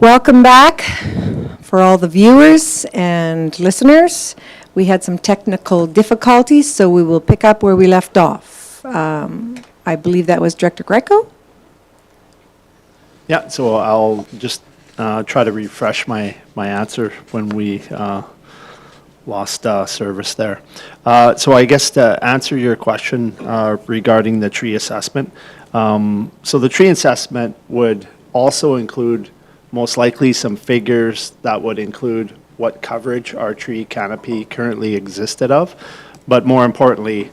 Welcome back for all the viewers and listeners. We had some technical difficulties, so we will pick up where we left off. I believe that was Director Greco. Yeah, so I'll just try to refresh my answer when we lost service there. So I guess to answer your question regarding the tree assessment, so the tree assessment would also include most likely some figures that would include what coverage our tree canopy currently existed of, but more importantly,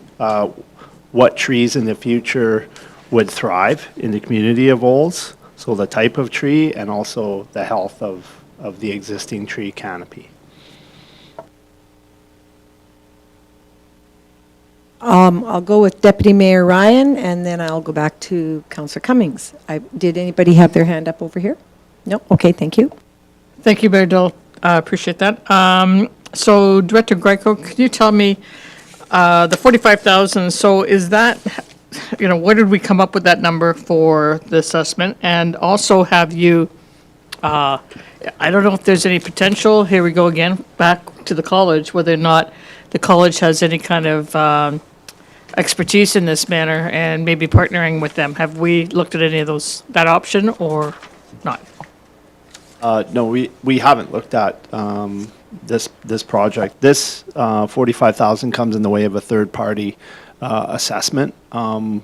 what trees in the future would thrive in the community of Olds, so the type of tree and also the health of the existing tree canopy. I'll go with Deputy Mayor Ryan, and then I'll go back to Councillor Cummings. Did anybody have their hand up over here? No? Okay, thank you. Thank you, Mayor Dole. I appreciate that. So, Director Greco, could you tell me the 45,000? So, is that, where did we come up with that number for the assessment? And also, have you? I don't know if there's any potential. Here we go again, back to the college. Whether or not the college has any kind of expertise in this manner, and maybe partnering with them. Have we looked at any of that option or not? No, we haven't looked at this project. This 45,000 comes in the way of a third-party assessment.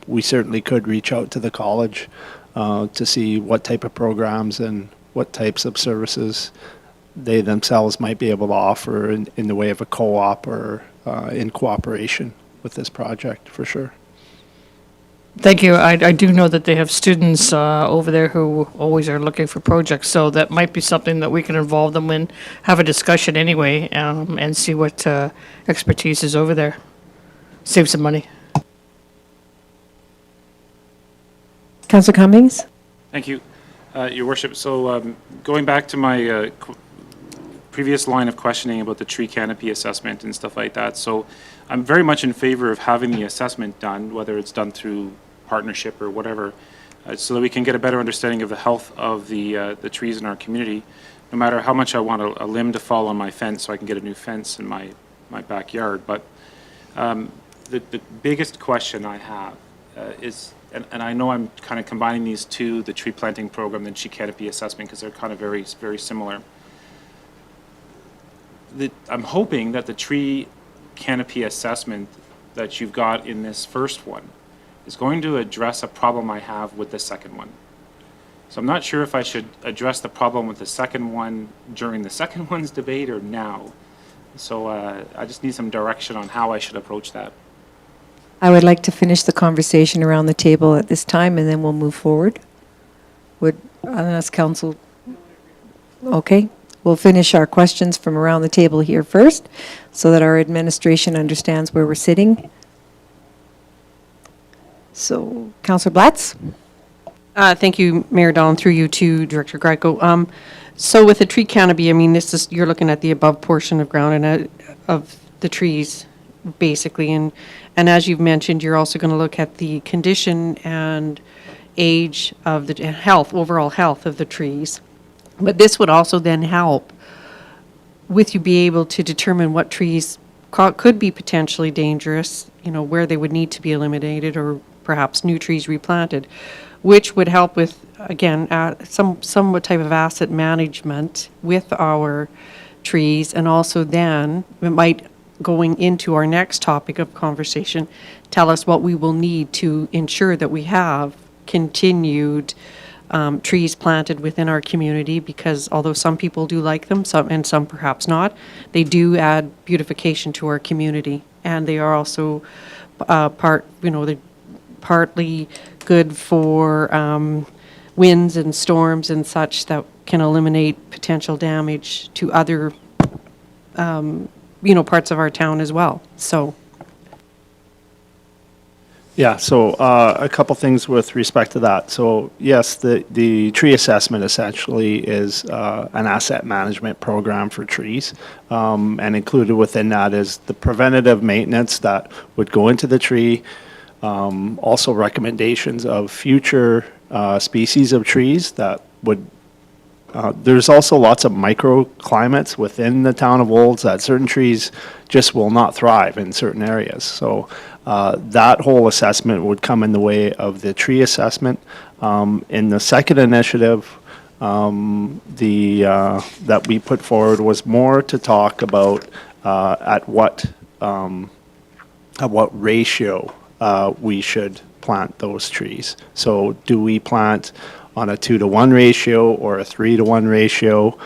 We certainly could reach out to the college to see what type of programs and what types of services they themselves might be able to offer in the way of a co-op or in cooperation with this project, for sure. Thank you. I do know that they have students over there who always are looking for projects, so that might be something that we can involve them in, have a discussion anyway, and see what expertise is over there. Save some money. Councillor Cummings? Thank you, Your Worship. So going back to my previous line of questioning about the tree canopy assessment and stuff like that, so I'm very much in favor of having the assessment done, whether it's done through partnership or whatever, so that we can get a better understanding of the health of the trees in our community, no matter how much I want a limb to fall on my fence so I can get a new fence in my backyard. But the biggest question I have is, and I know I'm kind of combining these two, the tree planting program and tree canopy assessment, because they're kind of very, very similar. I'm hoping that the tree canopy assessment that you've got in this first one is going to address a problem I have with the second one. So I'm not sure if I should address the problem with the second one during the second one's debate or now. So I just need some direction on how I should approach that. I would like to finish the conversation around the table at this time, and then we'll move forward. Would ask council. Okay. We'll finish our questions from around the table here first, so that our administration understands where we're sitting. So, Councillor Blatz? Thank you, Mayor Dawn, through you to Director Greco. So with the tree canopy, I mean, you're looking at the above portion of ground and of the trees, basically, and as you've mentioned, you're also going to look at the condition and age of the health, overall health of the trees. But this would also then help with you be able to determine what trees could be potentially dangerous, where they would need to be eliminated, or perhaps new trees replanted, which would help with, again, somewhat type of asset management with our trees. And also then it might, going into our next topic of conversation, tell us what we will need to ensure that we have continued trees planted within our community, because although some people do like them, some perhaps not, they do add beautification to our community, and they are also they're partly good for winds and storms and such that can eliminate potential damage to other parts of our town as well. So. Yeah, so a couple things with respect to that. So yes, the tree assessment essentially is an asset management program for trees, and included within that is the preventative maintenance that would go into the tree, also recommendations of future species of trees that would there's also lots of microclimates within the town of Olds that certain trees just will not thrive in certain areas. So that whole assessment would come in the way of the tree assessment. In the second initiative, that we put forward was more to talk about at what ratio we should plant those trees. So do we plant on a 2-to-1 ratio or a 3-to-1 ratio?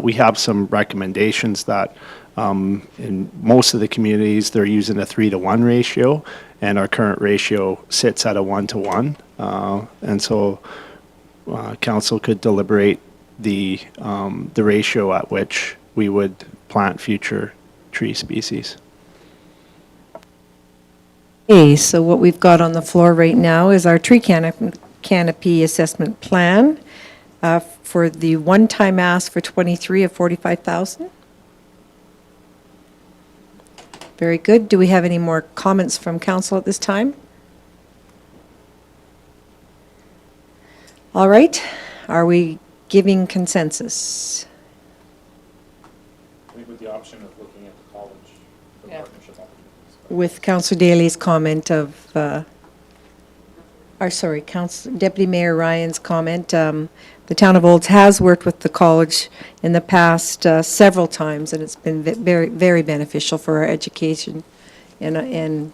We have some recommendations that in most of the communities, they're using a 3-to-1 ratio, and our current ratio sits at a 1-to-1. And so council could deliberate the ratio at which we would plant future tree species. Okay, so what we've got on the floor right now is our tree canopy assessment plan for the one-time ask for 23 of 45,000. Very good. Do we have any more comments from council at this time? All right. Are we giving consensus? I think with the option of looking at the college for partnership opportunities. With Councillor Daly's comment of, Deputy Mayor Ryan's comment, the town of Olds has worked with the college in the past several times, and it's been very, very beneficial for our education, and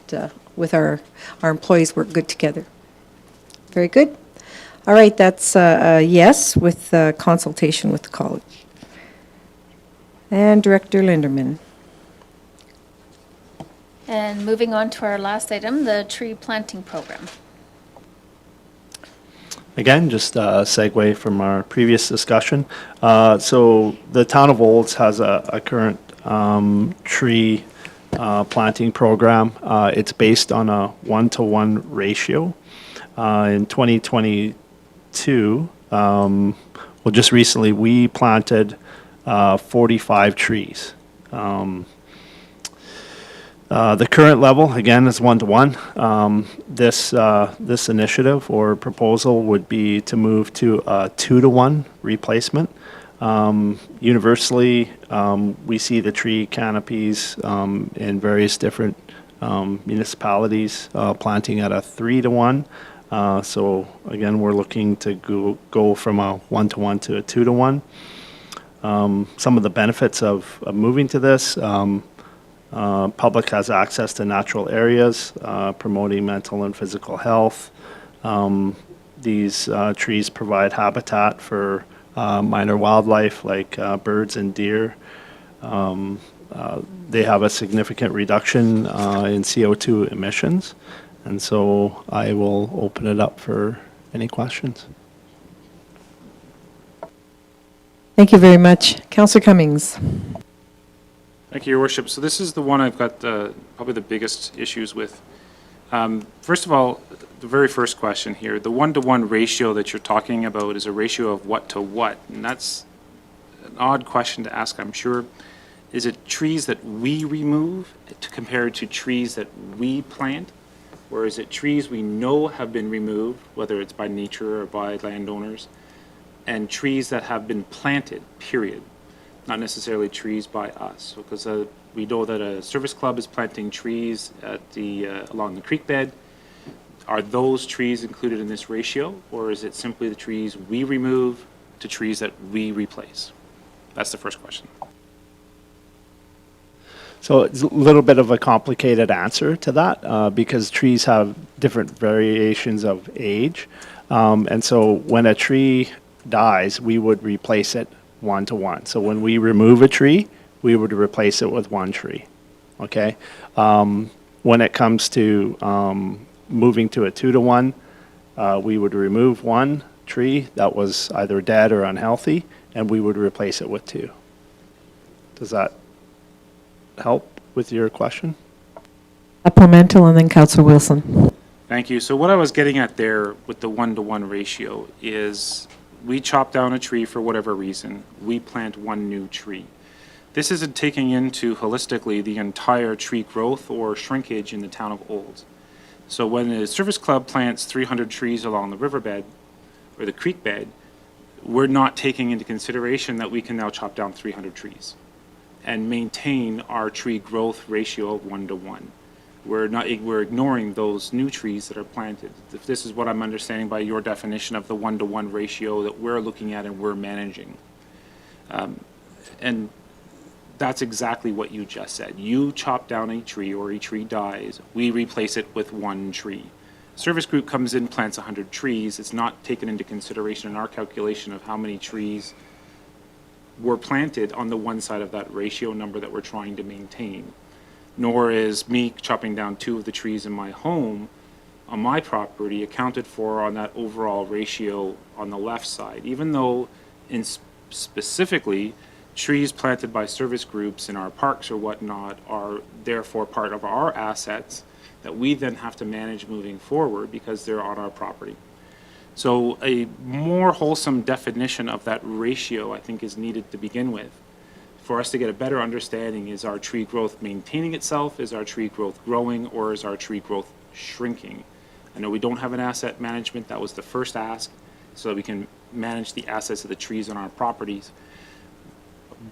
with our employees work good together. Very good. All right, that's a yes with consultation with the college. And Director Linderman. And moving on to our last item, the tree planting program. Again, just a segue from our previous discussion. So the town of Olds has a current tree planting program. It's based on a 1-to-1 ratio. In 2022, well, just recently, we planted 45 trees. The current level, again, is 1-to-1. This initiative or proposal would be to move to a 2-to-1 replacement. Universally, we see the tree canopies in various different municipalities planting at a 3-to-1. So again, we're looking to go from a 1-to-1 to a 2-to-1. Some of the benefits of moving to this. Public has access to natural areas, promoting mental and physical health. These trees provide habitat for minor wildlife like birds and deer. They have a significant reduction in CO2 emissions. And so I will open it up for any questions. Thank you very much. Councillor Cummings. Thank you, Your Worship. So this is the one I've got probably the biggest issues with. First of all, the very first question here, the 1-to-1 ratio that you're talking about is a ratio of what to what? And that's an odd question to ask, I'm sure. Is it trees that we remove compared to trees that we plant? Or is it trees we know have been removed, whether it's by nature or by landowners, and trees that have been planted, period? Not necessarily trees by us, because we know that a service club is planting trees at along the creek bed. Are those trees included in this ratio, or is it simply the trees we remove to trees that we replace? That's the first question. So it's a little bit of a complicated answer to that because trees have different variations of age. And so when a tree dies, we would replace it 1-to-1. So when we remove a tree, we would replace it with one tree. Okay. When it comes to moving to a 2-to-1, we would remove one tree that was either dead or unhealthy, and we would replace it with two. Does that help with your question? Supplemental, and then Councillor Wilson. Thank you. So what I was getting at there with the 1-to-1 ratio is we chop down a tree for whatever reason, we plant one new tree. This isn't taking into holistically the entire tree growth or shrinkage in the town of Olds. So when a service club plants 300 trees along the riverbed or the creek bed, we're not taking into consideration that we can now chop down 300 trees and maintain our tree growth ratio of 1-to-1. We're ignoring those new trees that are planted. If this is what I'm understanding by your definition of the 1-to-1 ratio that we're looking at and we're managing. And that's exactly what you just said. You chop down a tree or a tree dies, we replace it with one tree. Service group comes in, plants 100 trees. It's not taken into consideration in our calculation of how many trees were planted on the one side of that ratio number that we're trying to maintain. Nor is me chopping down 2 of the trees in my home on my property accounted for on that overall ratio on the left side, even though specifically trees planted by service groups in our parks or whatnot are therefore part of our assets that we then have to manage moving forward because they're on our property. So a more wholesome definition of that ratio, I think, is needed to begin with. For us to get a better understanding, is our tree growth maintaining itself? Is our tree growth growing? Or is our tree growth shrinking? I know we don't have an asset management. That was the first ask, so that we can manage the assets of the trees on our properties.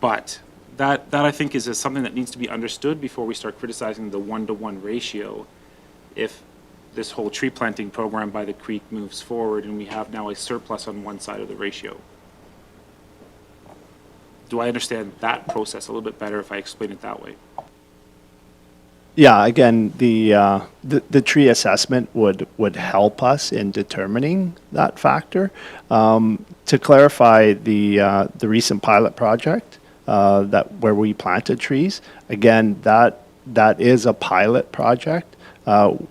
But that I think is something that needs to be understood before we start criticizing the 1-to-1 ratio. If this whole tree planting program by the creek moves forward and we have now a surplus on one side of the ratio. Do I understand that process a little bit better if I explain it that way? Yeah, again, the tree assessment would help us in determining that factor. To clarify, the recent pilot project where we planted trees, again, that is a pilot project.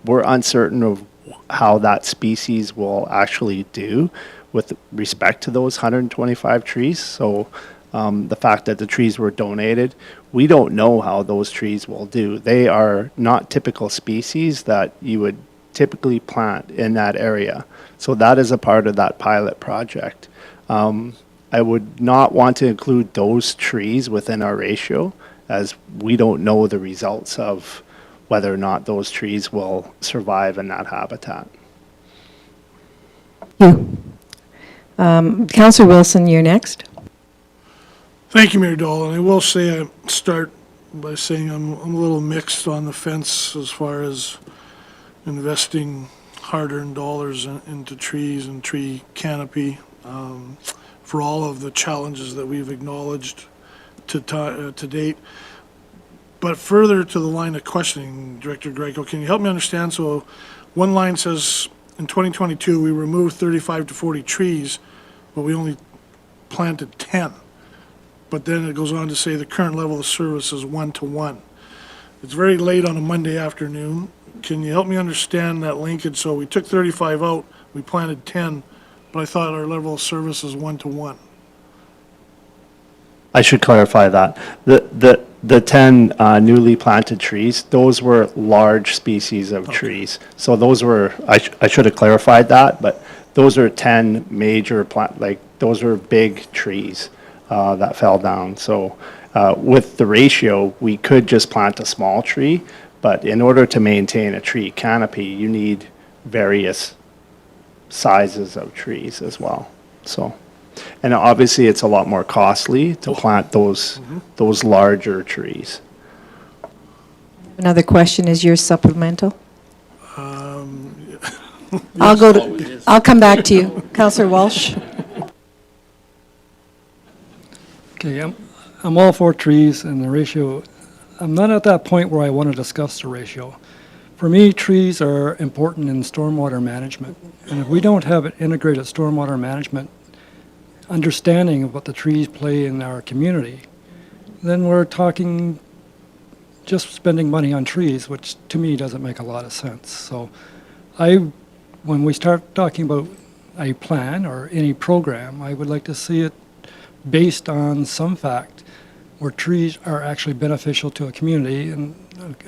We're uncertain of how that species will actually do with respect to those 125 trees. So the fact that the trees were donated, we don't know how those trees will do. They are not typical species that you would typically plant in that area. So that is a part of that pilot project. I would not want to include those trees within our ratio, as we don't know the results of whether or not those trees will survive in that habitat. You. Councillor Wilson, you're next. Thank you, Mayor Dahl. And I will say, I start by saying I'm a little mixed on the fence as far as investing hard-earned dollars into trees and tree canopy for all of the challenges that we've acknowledged to date. But further to the line of questioning, Director Greco, can you help me understand? So one line says, in 2022, we removed 35 to 40 trees, but we only planted 10. But then it goes on to say the current level of service is 1-to-1. It's very late on a Monday afternoon. Can you help me understand that linkage? So we took 35 out, we planted 10, but I thought our level of service is 1-to-1. I should clarify that. The 10 newly planted trees, those were large species of trees. So those were, I should have clarified that, but those are 10 major those are big trees that fell down. So with the ratio, we could just plant a small tree, but in order to maintain a tree canopy, you need various sizes of trees as well. So, and obviously it's a lot more costly to plant those larger trees. Another question, is yours supplemental? I'll come back to you. Councillor Walsh? Okay, I'm all for trees and the ratio. I'm not at that point where I want to discuss the ratio. For me, trees are important in stormwater management. And if we don't have an integrated stormwater management understanding of what the trees play in our community, then we're talking just spending money on trees, which to me doesn't make a lot of sense. So when we start talking about a plan or any program, I would like to see it based on some fact where trees are actually beneficial to a community. And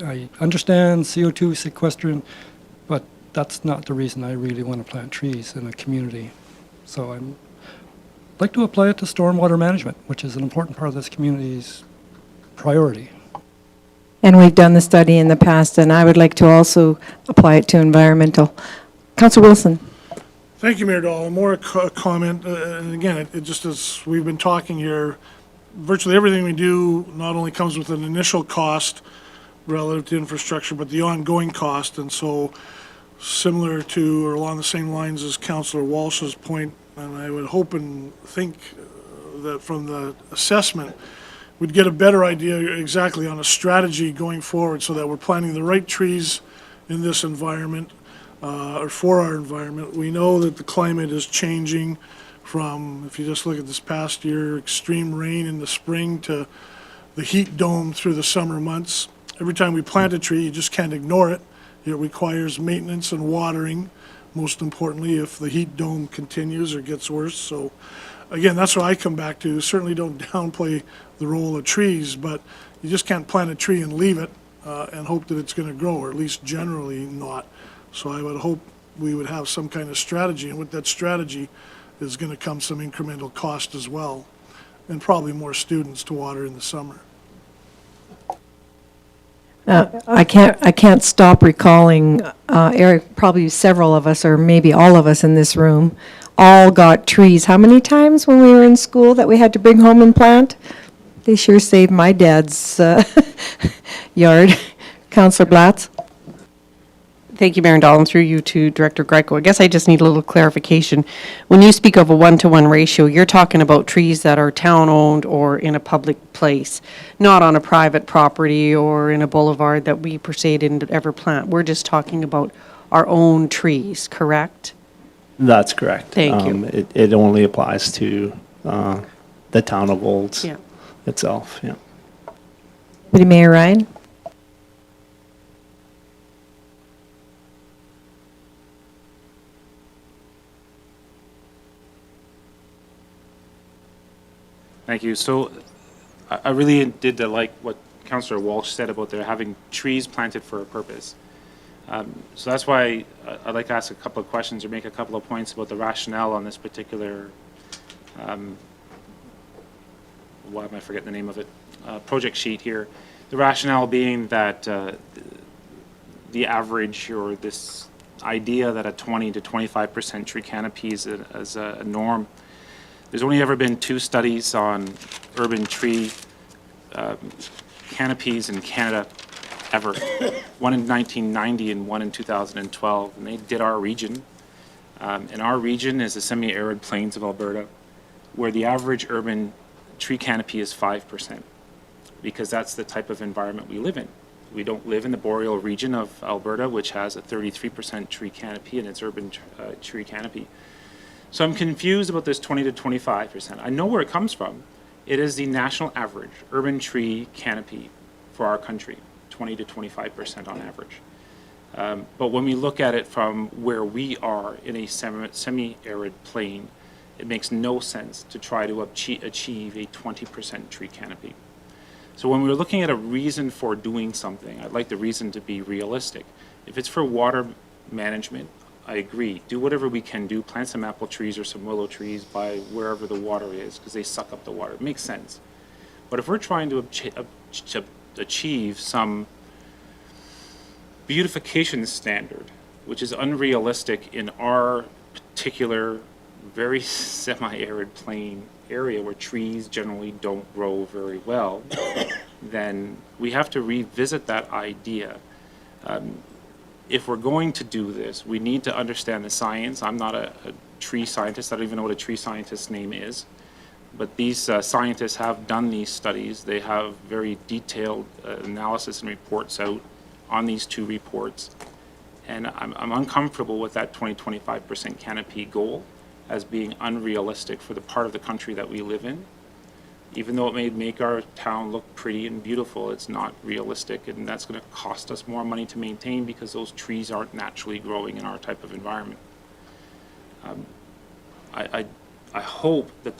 I understand CO2 sequestration, but that's not the reason I really want to plant trees in a community. So I'd like to apply it to stormwater management, which is an important part of this community's priority. And we've done the study in the past, and I would like to also apply it to environmental. Councillor Wilson? Thank you, Mayor Dahl. More a comment, and again, it just as we've been talking here, virtually everything we do not only comes with an initial cost relative to infrastructure, but the ongoing cost. And so similar to or along the same lines as Councillor Walsh's point, and I would hope and think that from the assessment, we'd get a better idea exactly on a strategy going forward so that we're planting the right trees in this environment, or for our environment. We know that the climate is changing from, if you just look at this past year, extreme rain in the spring to the heat dome through the summer months. Every time we plant a tree, you just can't ignore it. It requires maintenance and watering, most importantly, if the heat dome continues or gets worse. So again, that's what I come back to. Certainly don't downplay the role of trees, but you just can't plant a tree and leave it and hope that it's going to grow, or at least generally not. So I would hope we would have some kind of strategy, and with that strategy is going to come some incremental cost as well, and probably more students to water in the summer. I can't stop recalling, Eric, probably several of us, or maybe all of us in this room, all got trees. How many times when we were in school that we had to bring home and plant? They sure saved my dad's yard. Councillor Blatz? Thank you, Mayor Dahl, and through you to Director Greco. I guess I just need a little clarification. When you speak of a 1-to-1 ratio, you're talking about trees that are town-owned or in a public place, not on a private property or in a boulevard that we per se didn't ever plant. We're just talking about our own trees, correct? That's correct. Thank you. It only applies to the town of Olds Yeah. itself, yeah. Deputy Mayor Ryan? Thank you. So I really did like what Councillor Walsh said about there having trees planted for a purpose. So that's why I'd like to ask a couple of questions or make a couple of points about the rationale on this particular, why am I forgetting the name of it, project sheet here. The rationale being that the average, or this idea that a 20 to 25% tree canopy is a norm. There's only ever been 2 studies on urban tree canopies in Canada ever. One in 1990 and one in 2012, and they did our region. And our region is the semi-arid plains of Alberta, where the average urban tree canopy is 5%, because that's the type of environment we live in. We don't live in the boreal region of Alberta, which has a 33% tree canopy in its urban tree canopy. So I'm confused about this 20 to 25%. I know where it comes from. It is the national average urban tree canopy for our country, 20 to 25% on average. But when we look at it from where we are in a semi-arid plain, it makes no sense to try to achieve a 20% tree canopy. So when we're looking at a reason for doing something, I'd like the reason to be realistic. If it's for water management, I agree. Do whatever we can do. Plant some apple trees or some willow trees by wherever the water is, because they suck up the water. It makes sense. But if we're trying to achieve some beautification standard, which is unrealistic in our particular very semi-arid plain area where trees generally don't grow very well, then we have to revisit that idea. If we're going to do this, we need to understand the science. I'm not a tree scientist. I don't even know what a tree scientist's name is. But these scientists have done these studies. They have very detailed analysis and reports out on these 2 reports. And I'm uncomfortable with that 20-25% canopy goal as being unrealistic for the part of the country that we live in. Even though it may make our town look pretty and beautiful, it's not realistic, and that's going to cost us more money to maintain because those trees aren't naturally growing in our type of environment. I hope that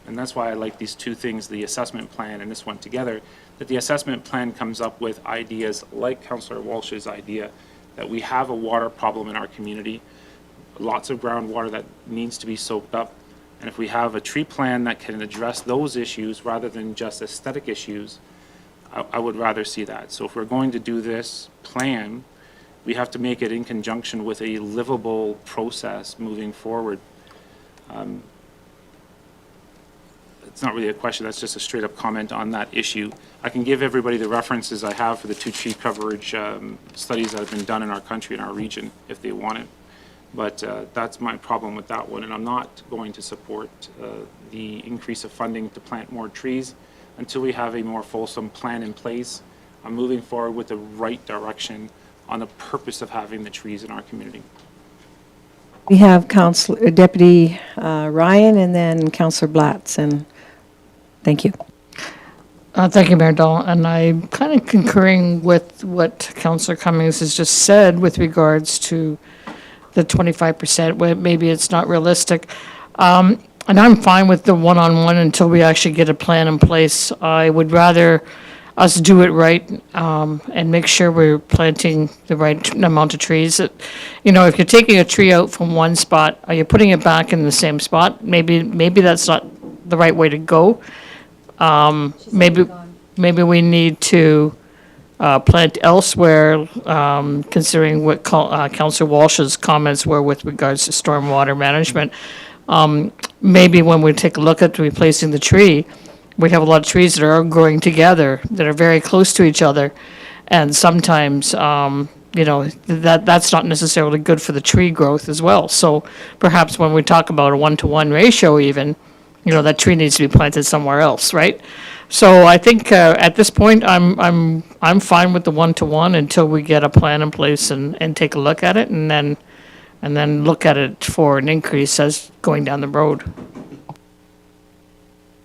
and that's why I like these 2 things, the assessment plan and this one together, that the assessment plan comes up with ideas like Councillor Walsh's idea, that we have a water problem in our community, lots of groundwater that needs to be soaked up. And if we have a tree plan that can address those issues rather than just aesthetic issues, I would rather see that. So if we're going to do this plan, we have to make it in conjunction with a livable process moving forward. It's not really a question, that's just a straight-up comment on that issue. I can give everybody the references I have for the two tree coverage studies that have been done in our country, in our region, if they want it. But that's my problem with that one, and I'm not going to support the increase of funding to plant more trees until we have a more fulsome plan in place. I'm moving forward with the right direction on the purpose of having the trees in our community. We have Deputy Ryan and then Councillor Blatz, and thank you. Thank you, Mayor Dahl. And I'm kind of concurring with what Councillor Cummings has just said with regards to the 25%, where maybe it's not realistic. And I'm fine with the one-on-one until we actually get a plan in place. I would rather us do it right and make sure we're planting the right amount of trees. You know, if you're taking a tree out from one spot, are you putting it back in the same spot? Maybe that's not the right way to go. Maybe we need to plant elsewhere, considering what Councillor Walsh's comments were with regards to stormwater management. Maybe when we take a look at replacing the tree, we have a lot of trees that are growing together, that are very close to each other. And sometimes, you know, that's not necessarily good for the tree growth as well. So perhaps when we talk about a 1-to-1 ratio even, you know, that tree needs to be planted somewhere else, right? So I think at this point, I'm fine with the 1-to-1 until we get a plan in place and take a look at it, and then look at it for an increase as going down the road.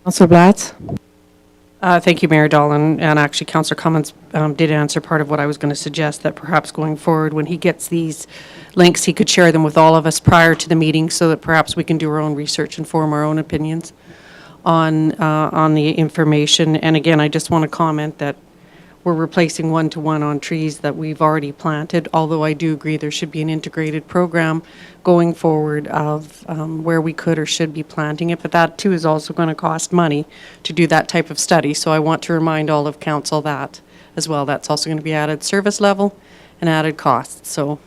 Councillor Blatz? Thank you, Mayor Dahl, and actually, Councillor Cummins did answer part of what I was going to suggest, that perhaps going forward, when he gets these links, he could share them with all of us prior to the meeting, so that perhaps we can do our own research and form our own opinions on the information. And again, I just want to comment that we're replacing 1-to-1 on trees that we've already planted, although I do agree there should be an integrated program going forward of where we could or should be planting it, but that too is also going to cost money to do that type of study. So I want to remind all of council that as well. That's also going to be added service level and added costs, so.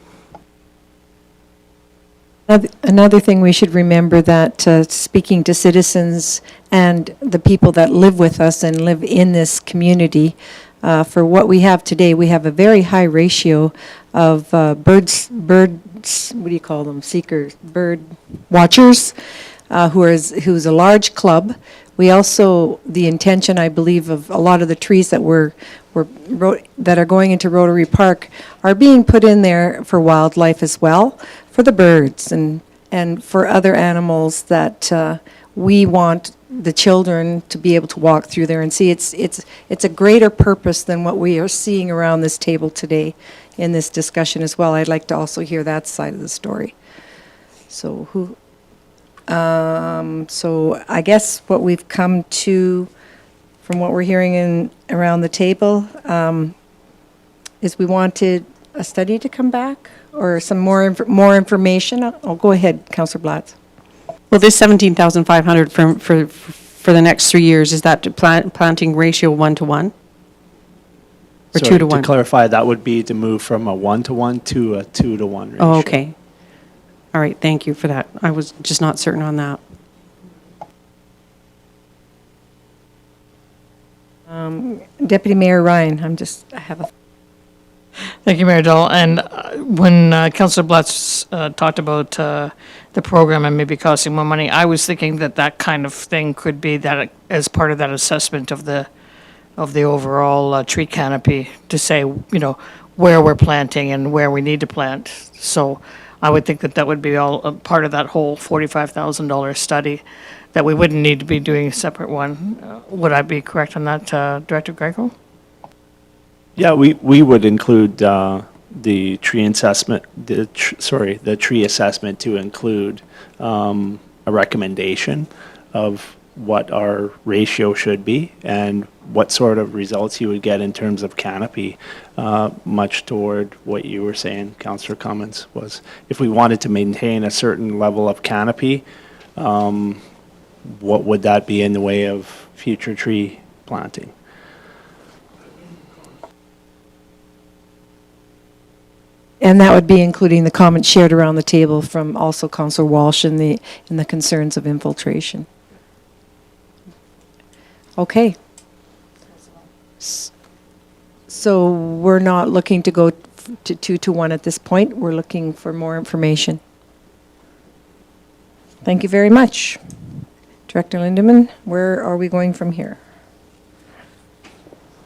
Another thing we should remember, that speaking to citizens and the people that live with us and live in this community, for what we have today, we have a very high ratio of birds, what do you call them, seekers, bird watchers, who's a large club. We also, the intention, I believe, of a lot of the trees that that are going into Rotary Park are being put in there for wildlife as well, for the birds and for other animals that we want the children to be able to walk through there and see. It's a greater purpose than what we are seeing around this table today in this discussion as well. I'd like to also hear that side of the story. So so I guess what we've come to, from what we're hearing around the table, is we wanted a study to come back or some more information. I'll go ahead, Councillor Blatz. Well, this 17,500 for the next 3 years, is that planting ratio 1-to-1? Or Sorry, 2-to-1? To clarify, that would be to move from a 1-to-1 to a 2-to-1 ratio. Oh, okay. All right, thank you for that. I was just not certain on that. Deputy Mayor Ryan, I have a... Thank you, Mayor Dahl. And when Councillor Blatz talked about the program and maybe costing more money, I was thinking that kind of thing could be that as part of that assessment of the overall tree canopy, to say, you know, where we're planting and where we need to plant. So I would think that would be all a part of that whole $45,000 study, that we wouldn't need to be doing a separate one. Would I be correct on that, Director Greco? Yeah, we would include the tree assessment, the tree assessment to include a recommendation of what our ratio should be and what sort of results you would get in terms of canopy, much toward what you were saying, Councillor Cummins, was if we wanted to maintain a certain level of canopy, what would that be in the way of future tree planting? And that would be including the comments shared around the table from also Councillor Walsh and the concerns of infiltration. Okay. So we're not looking to go to 2-1 at this point. We're looking for more information. Thank you very much. Director Lindeman, where are we going from here?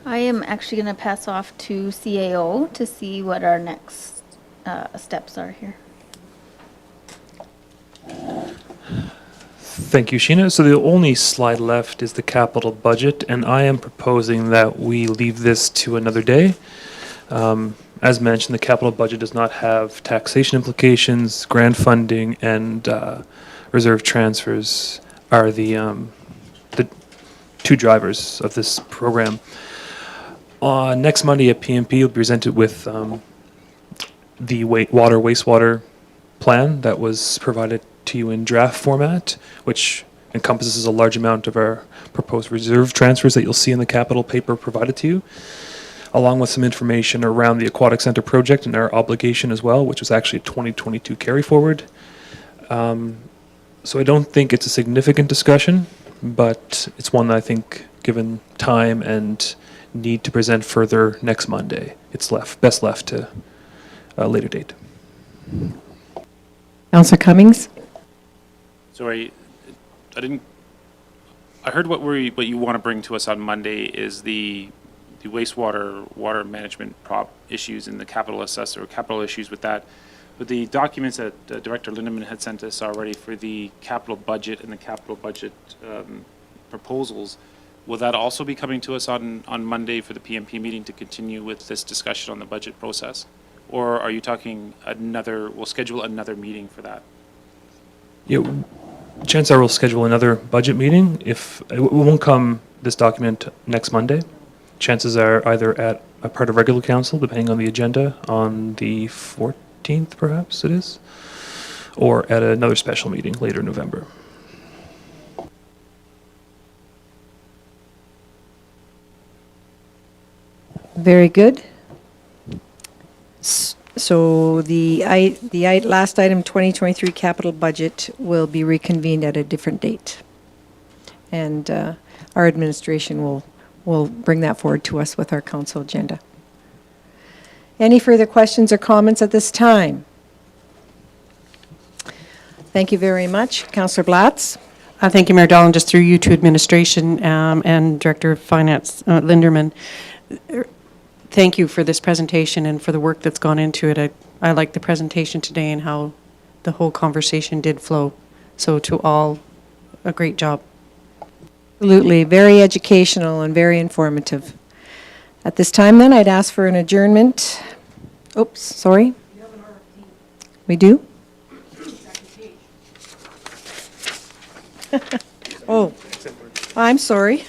I am actually going to pass off to CAO to see what our next steps are here. Thank you, Sheena. So the only slide left is the capital budget, and I am proposing that we leave this to another day. As mentioned, the capital budget does not have taxation implications, grant funding, and reserve transfers are the two drivers of this program. Next Monday at PMP, you'll be presented with the wastewater plan that was provided to you in draft format, which encompasses a large amount of our proposed reserve transfers that you'll see in the capital paper provided to you, along with some information around the Aquatic Center project and our obligation as well, which was actually a 2022 carry forward. So I don't think it's a significant discussion, but it's one that I think, given time and need to present further next Monday, it's best left to a later date. Councillor Cummings? Sorry, I heard what you want to bring to us on Monday is the water management issues and the capital assessor, capital issues with that. But the documents that Director Lindeman had sent us already for the capital budget and the capital budget proposals, will that also be coming to us on Monday for the PMP meeting to continue with this discussion on the budget process? Or are you talking we'll schedule another meeting for that? Yeah, chances are we'll schedule another budget meeting. If it won't come this document next Monday, chances are either at a part of regular council, depending on the agenda, on the 14th perhaps it is, or at another special meeting later in November. Very good. So the last item, 2023 capital budget, will be reconvened at a different date. And our administration will bring that forward to us with our council agenda. Any further questions or comments at this time? Thank you very much. Councillor Blatz? Thank you, Mayor Dolan. Just through you to administration and Director of Finance, Linderman. Thank you for this presentation and for the work that's gone into it. I like the presentation today and how the whole conversation did flow. So to all, a great job. Absolutely. Very educational and very informative. At this time, then, I'd ask for an adjournment. Oops, sorry. We do? Oh, I'm sorry.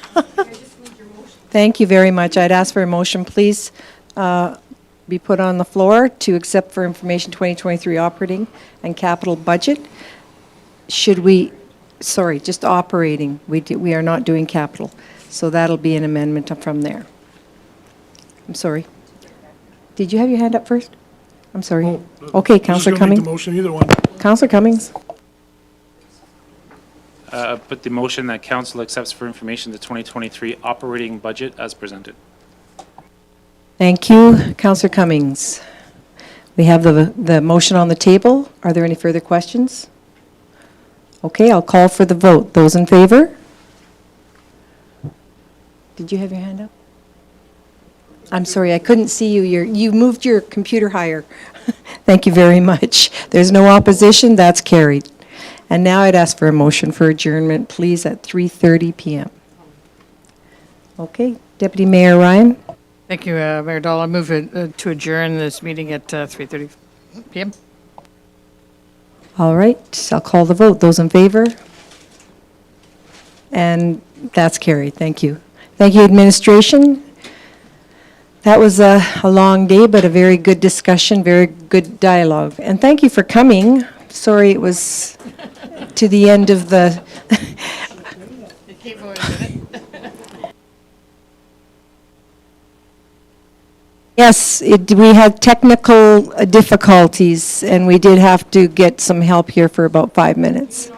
Thank you very much. I'd ask for a motion, please, be put on the floor to accept for information 2023 operating and capital budget. Should we, sorry, just operating. We are not doing capital. So that'll be an amendment from there. I'm sorry. Did you have your hand up first? I'm sorry. Okay, Councillor Just gonna make the Cummings. motion, either one. Councillor Cummings. But the motion that council accepts for information the 2023 operating budget as presented. Thank you, Councillor Cummings. We have the motion on the table. Are there any further questions? Okay, I'll call for the vote. Those in favor? Did you have your hand up? I'm sorry, I couldn't see you. You moved your computer higher. Thank you very much. There's no opposition. That's carried. And now I'd ask for a motion for adjournment, please, at 3:30 p.m. Okay, Deputy Mayor Ryan? Thank you, Mayor Dahl. I move to adjourn this meeting at 3:30 p.m. All right, I'll call the vote. Those in favor? And that's carried. Thank you. Thank you, administration. That was a long day, but a very good discussion, very good dialogue. And thank you for coming. Sorry it was to the end of the Yes, we had technical difficulties, and we did have to get some help here for about 5 minutes.